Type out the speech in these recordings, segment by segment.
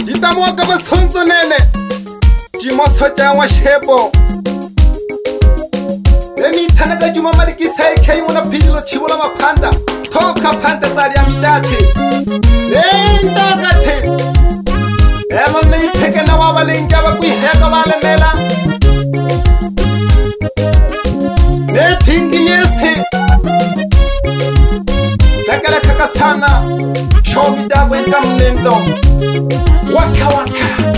Jitamuaka basonzo nene Jimoso jangwa shebo Eni tanaga Juma Marigisa eke muna pilo chibula mapanda Toka panda zari amidate Nenda gate Elo nei peke na wabalinga wakui heka wale mela Ne tingi nyese Dakala kaka sana Show me da wenga mnendo Waka waka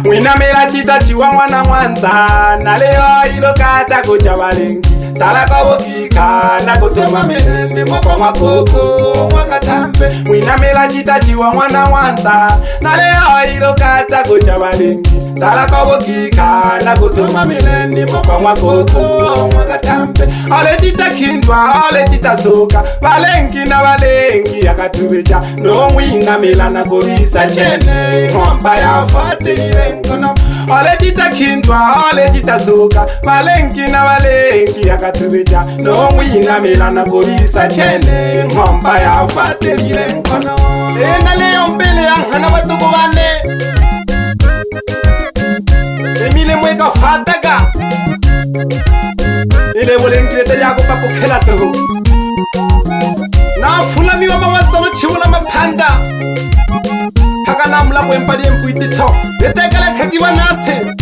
Wina mela chita chiwa mwana mwanza Na leo ilo kata kucha walengi Talaka wokika na kutuma menene Mwako mwakoko mwakatampe Wina mela chita chiwa mwana mwanza Na leo ilo kata kucha walengi Talaka wokika na kutuma menene Mwako mwakoko mwakatampe Ole chita kindwa, ole chita soka Walengi na walengi ya katubeja No wina mela na korisa chene Mwamba ya fate ilengono Ole chita kindwa, ole chita soka Walengi na walengi ya katubeja No wina mela na korisa chene Mwamba ya fate ilengono Ena leo mbele ya hana watuko wane Emile mweka fataga Ile walengi lete yako papo kela toho Na fulami wa mawazalo chiwula mapanda Kaka namla mwempadi mpuitito Netekele kakiwa nase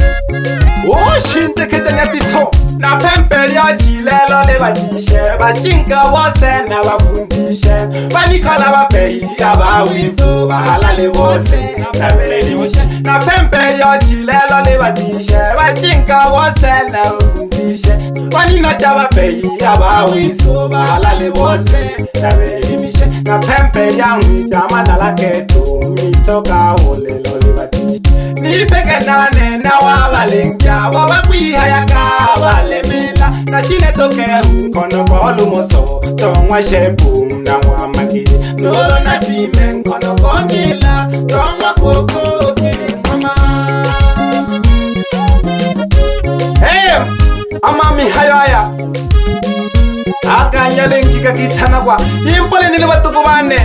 Shinte ketanya tito Na pempeli ya chilelo le batishe Bachinka wose na wafundishe Banikala wapehi ya bawizo Bahalale wose na beleni moshe Na pempeli ya chilelo le batishe Bachinka wose na wafundishe Baninacha wapehi ya bawizo Bahalale wose na beleni moshe Na pempeli ya mwijama na laketu Misoka olelo le batishe Nipeke nane na wabalengia Wabakwiha ya kabalemela Na shine toke mkono kolu moso Tongwa shepu mna wamakiri Nolo na time mkono konila Tongwa koko kiri mama Hey, amami hayaya Aka nyalengi kakitana kwa Impole nile watuko wane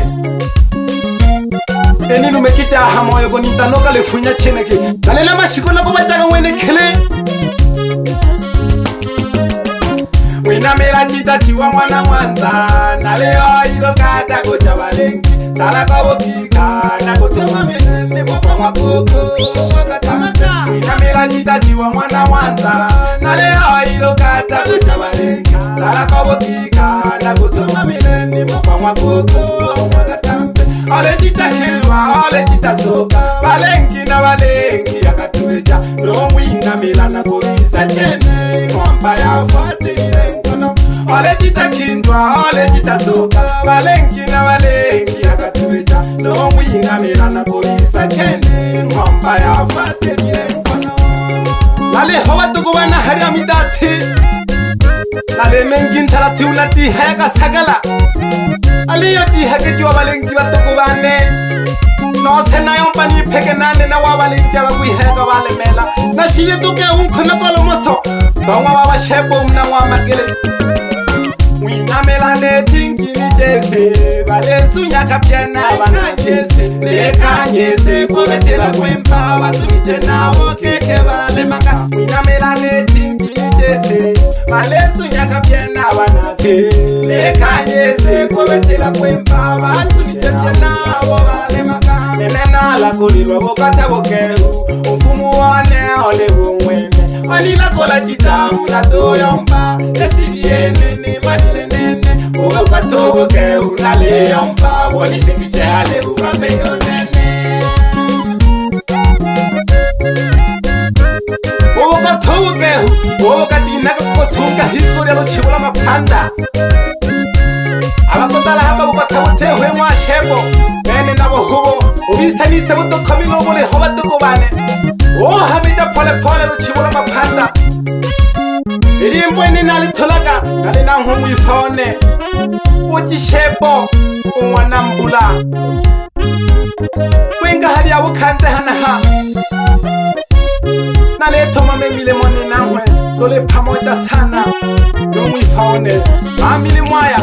Eni numekita hamoyo konita noka lefunya cheneke Dalela mashiko na kubachaga mwene kele Wina mela chita chiwa mwana mwanza Na leo ilo kata kucha walengi Talaka wokika na kutuma menene Mwaka mwakoko wakatamata Wina mela chita chiwa mwana mwanza Na leo ilo kata kucha walengi Talaka wokika na kutuma menene Mwaka mwakoko wakatampe Ole chita hilwa, ole chita soka Walengi na walengi ya katuweja No wina mela na korisa chene Mwamba ya fate ilengono Ole chita kindwa, ole chita soka Walengi na walengi ya katuweja No wina mela na korisa chene Mwamba ya fate ilengono Lale hoa tuko wana hari amidati Lale mengi ntarati unati hayaka sagala Aliyo di hakeji wabalengi watuko wane No sena yompa ni peke nane na wabalengi wakui heka wale mela Na shile tuke unkona kolo moso Tonga wabashebo mna wamakele Wina mela ne tingi ni jese Vale sunya kapiana wanasese Neka nyese kovetela kwempa Wasunite na wokeke wale maka Wina mela ne tingi ni jese Vale sunya kapiana wanasese Neka nyese kovetela kwempa Wasunite na wale maka Nenena la kulirwa wokata wokehu Ufumu wane ole wumwene Wanila kola chitamu na toyomba Esidiene ne manile nene Uwe kwa togo ke unale yomba Wanise kichale uwapeyo nene Uwe kwa togo ke Uwe kwa dinaka kukosunga hiko Lelo chibula mapanda Abakotala haka wukatawote hwe mwa shebo Nene na wahubo Ubisa nise wuto komilo mule hoba tuko bane Hamida pole pole luchibula mapanda Irimbo ni nalitolaga Nali na humu ifone Uchishebo Umwana mbula Wenga hadi ya wukande hanaha Nale toma memile moni nangwe Dole pamoja sana Numu ifone Amili mwaya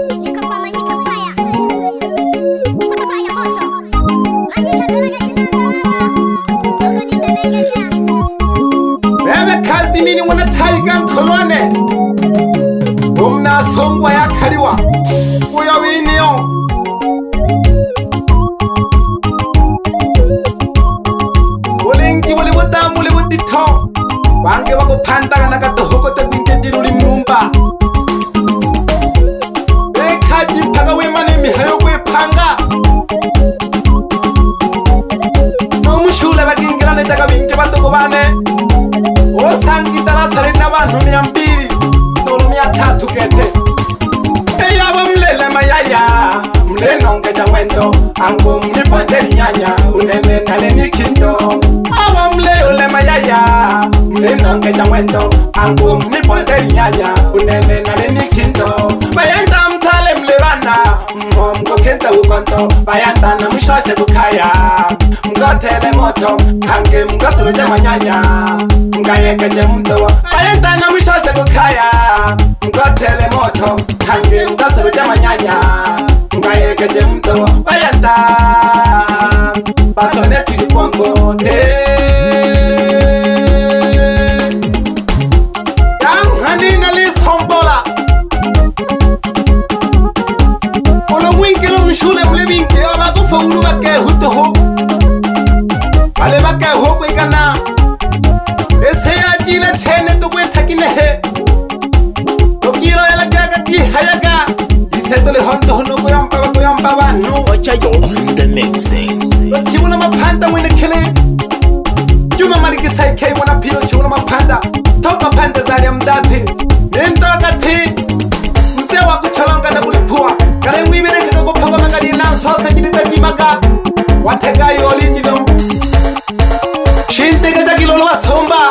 Manyika fire. Manyika moto. Manyika abantu 200 nolo 300 kete eyabo mlele mayaya mlenonge jamwendo angu mnipondeli nyanya unene naleni kindo awo mle mayaya mlenonge jamwendo angu mnipondeli nyanya unene naleni kindo bayanda mtale mlebana mgokenta ukonto bayanda na mshoshe kukaya mgotele moto kange mgosoro jamanyanya mgayekeje mdo bayanda na mshoshe kukaya mgotele moto kange mgosoro jamanyanya mgayekeje mdo bayanda batone tilipongo hanina lisombola olo mwinkelo mshule mlebinke abago fawuru bake hutoho ale bake hokwe kana ese ajila chene to kwetakine he okiro yala gaga ki hayaga isetole hondo hono koyamba banu Gochajo on the mixing. chibula mapanda mwene kele Juma Marigisa k wana pilo chibula mapanda toka panda zari mdati nendo kati mse wa kucholonga na kulipua kare mwibere kako panga magari na sosa jidita jimaka watega original shinte gaja kilolo wa somba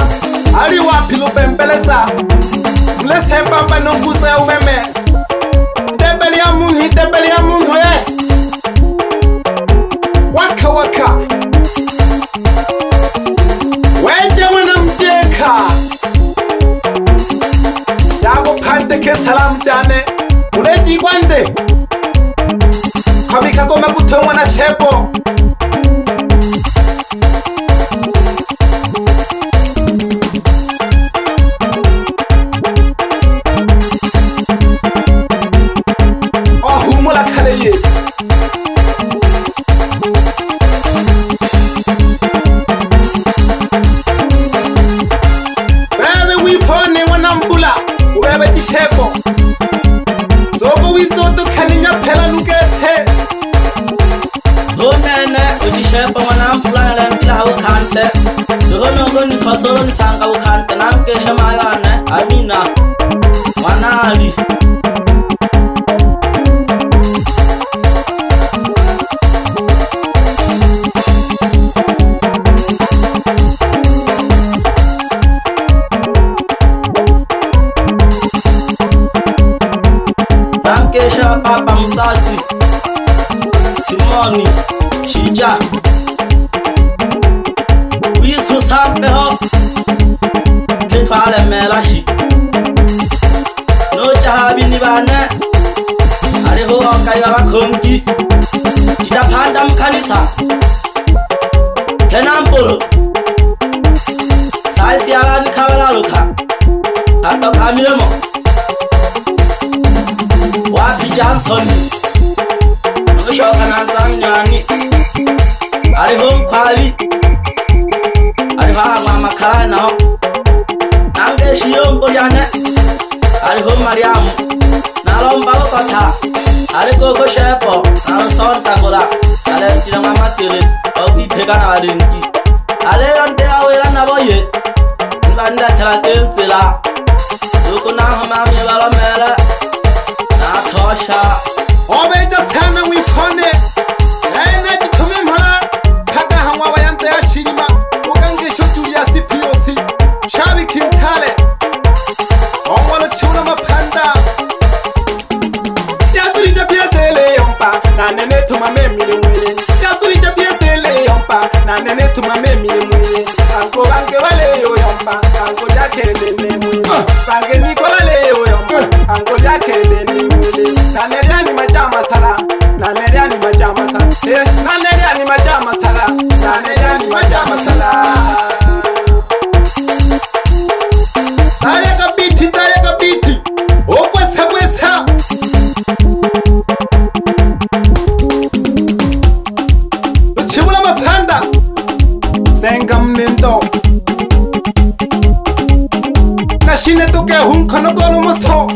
ali wa pilo bembeleza mlese mbamba nonguza ya umeme debeli ya munu waka waka weje wana mjeka yago pande ke salam jane uleji kwande kabika goma kutomwa na shepo humula kale ye bebe wifone wanambula ubebe tishepo soko wisoto kaninya pela lukete Nene utishepo wanambula lentila hawa kante Dono goni kosolo nisanga wakante Namkesha mayane amina wanali Namkesha papa mzazi Simoni Shija Wisu sampeho Ketwale melashi No jahabi nibane Ariho okayo abakongi Jida panda mkanisa Kenampolo Saisi abani kabalaluka Hato kamilemo Wapi Johnson Nushoka nanzamnyani Ariho mkwali Ariho hama makala nao Nange shiro mbolyane Ariho Mariamu Nalomba ukota Ariko koshepo Nalosonta gola Alentile mamatile Okipeka na wadenki Aleyonte awela naboye Nibanda kela kensela Suku na humami wala mele Natosha obeja sana wifone ena jitume mhala kaka hamwa bayante ya shirima ugange shuturi ya CPOC shabi kintale omwalo chuna mapanda yaturija pia sele yompa na nene tumame mili mwele yaturija pia sele yompa na nene tumame mili mwele anko bange wale yo yompa anko yake nene mwele bange niko wale yo yompa anko yake nene mwele na neriani majama sala na neriani majama sala na neriani majama sala na neriani majama sala tayaka biti okwesa kwesa uchibula mapanda senga mnendo na shine tuke hunkono golo moso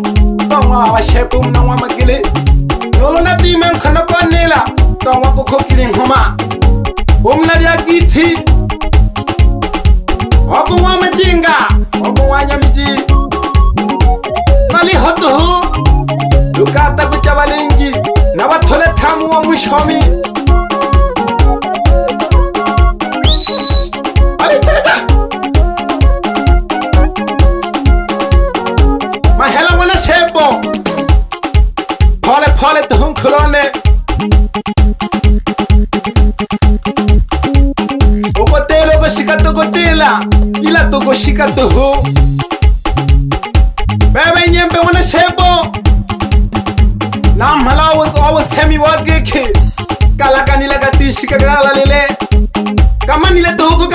Tongwa wa shepu mnangwa magile Yolo na dime mkono kwa nila Tongwa kukokili nhoma Umna dia giti Oku wa majinga Oku wa nyamiji Gochajo Bebe nyembe wana shebo Na mhala awa semi wageke Kalaka nila katishi kagala lele Kama nile tohoko